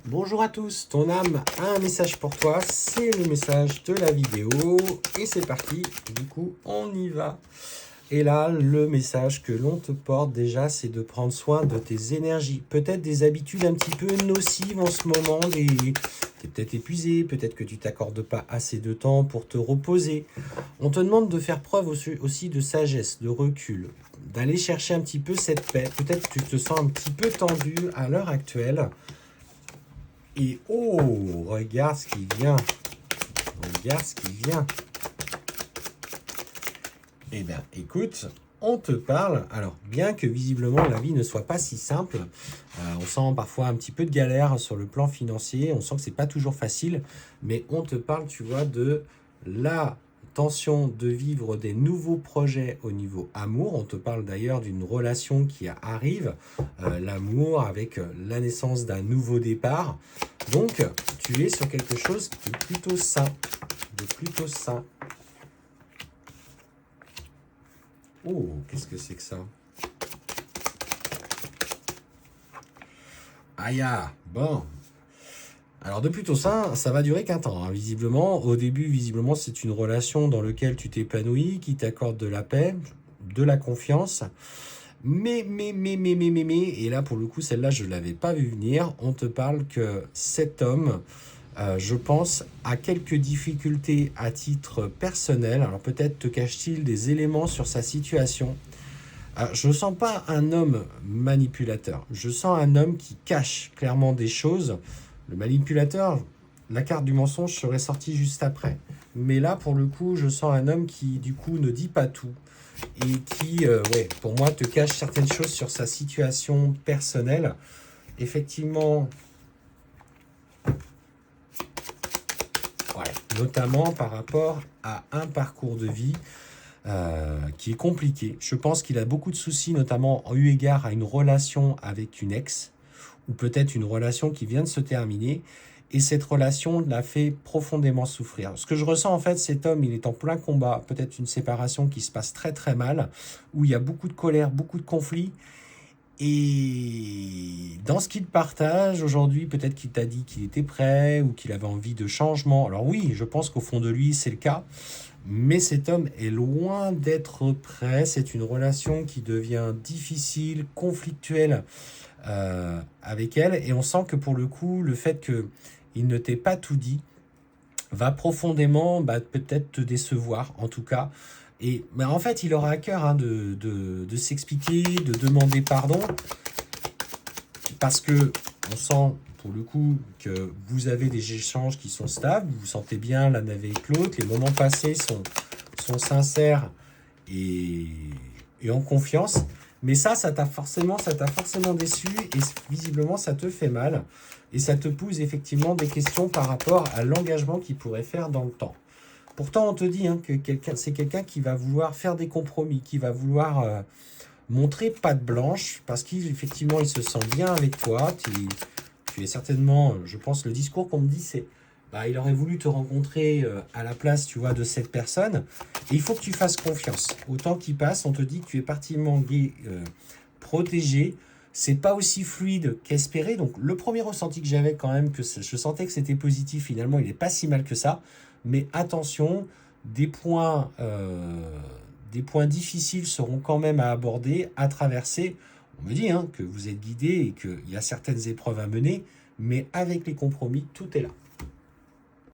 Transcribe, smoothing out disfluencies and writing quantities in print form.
Bonjour à tous, ton âme a un message pour toi, c'est le message de la vidéo et c'est parti, du coup on y va. Et là, le message que l'on te porte déjà, c'est de prendre soin de tes énergies. Peut-être des habitudes un petit peu nocives en ce moment, tu es peut-être épuisé, peut-être que tu t'accordes pas assez de temps pour te reposer. On te demande de faire preuve aussi de sagesse, de recul, d'aller chercher un petit peu cette paix. Peut-être que tu te sens un petit peu tendu à l'heure actuelle. Et oh, regarde ce qui vient. Regarde ce qui vient. Eh bien, écoute, on te parle. Alors, bien que visiblement la vie ne soit pas si simple, on sent parfois un petit peu de galère sur le plan financier. On sent que c'est pas toujours facile, mais on te parle, tu vois, de la tension de vivre des nouveaux projets au niveau amour. On te parle d'ailleurs d'une relation qui arrive, l'amour avec la naissance d'un nouveau départ. Donc, tu es sur quelque chose de plutôt sain, de plutôt sain. Oh, qu'est-ce que c'est que ça? Aïe, bon. Alors, de plutôt sain, ça va durer qu'un temps, hein, visiblement. Au début, visiblement, c'est une relation dans laquelle tu t'épanouis, qui t'accorde de la paix, de la confiance. Et là, pour le coup, celle-là, je ne l'avais pas vu venir. On te parle que cet homme, je pense, a quelques difficultés à titre personnel. Alors, peut-être te cache-t-il des éléments sur sa situation. Je ne sens pas un homme manipulateur. Je sens un homme qui cache clairement des choses. Le manipulateur, la carte du mensonge serait sortie juste après. Mais là, pour le coup, je sens un homme qui, du coup, ne dit pas tout. Et qui, ouais, pour moi, te cache certaines choses sur sa situation personnelle. Effectivement, ouais, notamment par rapport à un parcours de vie qui est compliqué. Je pense qu'il a beaucoup de soucis, notamment eu égard à une relation avec une ex, ou peut-être une relation qui vient de se terminer, et cette relation l'a fait profondément souffrir. Ce que je ressens en fait, cet homme, il est en plein combat, peut-être une séparation qui se passe très très mal, où il y a beaucoup de colère, beaucoup de conflits, et dans ce qu'il partage aujourd'hui, peut-être qu'il t'a dit qu'il était prêt, ou qu'il avait envie de changement. Alors oui, je pense qu'au fond de lui, c'est le cas, mais cet homme est loin d'être prêt. C'est une relation qui devient difficile, conflictuelle avec elle. Et on sent que pour le coup, le fait qu'il ne t'ait pas tout dit va profondément peut-être te décevoir, en tout cas. Et mais en fait, il aura à cœur de s'expliquer, de demander pardon, parce que on sent pour le coup que vous avez des échanges qui sont stables, vous vous sentez bien l'un avec l'autre, les moments passés sont sincères et, et en confiance. Mais ça t'a forcément déçu et visiblement ça te fait mal. Et ça te pose effectivement des questions par rapport à l'engagement qu'il pourrait faire dans le temps. Pourtant, on te dit que c'est quelqu'un qui va vouloir faire des compromis, qui va vouloir montrer patte blanche, parce qu'effectivement, il se sent bien avec toi. Tu es certainement, je pense, le discours qu'on me dit, c'est il aurait voulu te rencontrer à la place, tu vois, de cette personne. Et il faut que tu fasses confiance. Au temps qui passe, on te dit que tu es particulièrement protégé. C'est pas aussi fluide qu'espéré. Donc, le premier ressenti que j'avais quand même, que je sentais que c'était positif, finalement, il n'est pas si mal que ça. Mais attention, des points difficiles seront quand même à aborder, à traverser. On me dit que vous êtes guidé et qu'il y a certaines épreuves à mener, mais avec les compromis, tout est là.